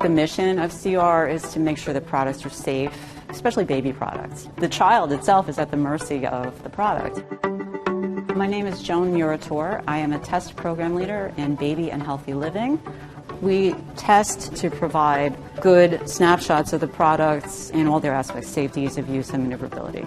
The mission of CR is to make sure that products are safe, especially baby products. The child itself is at the mercy of the product. My name is Joan Murator. I am a test program leader in baby and healthy living. We test to provide good snapshots of the products in all their aspects: safety, ease of use, and maneuverability.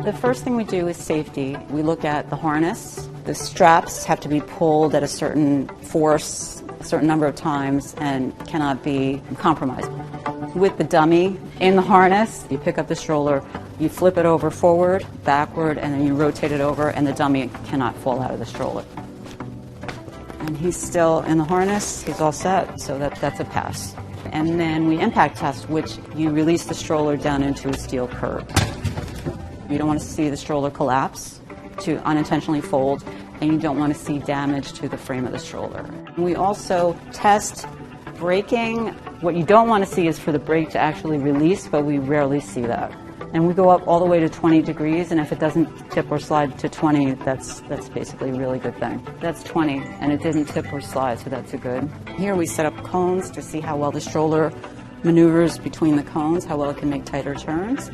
The first thing we do is safety. We look at the harness. The straps have to be pulled at a certain force, a certain number of times, and cannot be compromised. With the dummy in the harness, you pick up the stroller, you flip it over forward, backward, and then you rotate it over, and the dummy cannot fall out of the stroller. And he's still in the harness, he's all set, so that's a pass. And then we impact test, which you release the stroller down into a steel curb. You don't want to see the stroller collapse, to unintentionally fold, and you don't want to see damage to the frame of the stroller. We also test braking. What you don't want to see is for the brake to actually release, but we rarely see that. And we go up all the way to 20 degrees, and if it doesn't tip or slide to 20, that's basically a really good thing. That's 20, and it didn't tip or slide, so that's a good. Here we set up cones to see how well the stroller maneuvers between the cones, how well it can make tighter turns.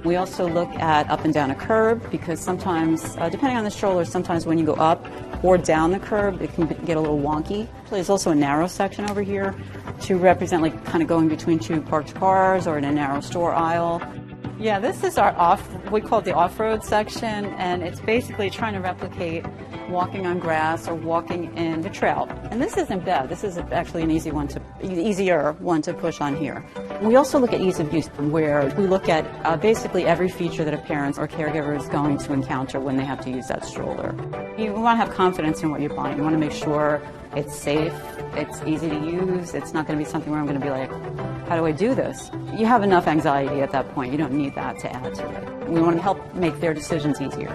We also look at up and down a curb, because sometimes, depending on the stroller, sometimes when you go up or down the curb, it can get a little wonky. There's also a narrow section over here to represent like kind of going between two parked cars or in a narrow store aisle. Yeah, this is our we call it the off-road section, and it's basically trying to replicate walking on grass or walking in the trail. And this isn't bad. This is actually an easier one to push on here. We also look at ease of use, where we look at basically every feature that a parent or caregiver is going to encounter when they have to use that stroller. You want to have confidence in what you're buying. You want to make sure it's safe, it's easy to use, it's not going to be something where I'm going to be like, how do I do this? You have enough anxiety at that point. You don't need that to add to it. We want to help make their decisions easier.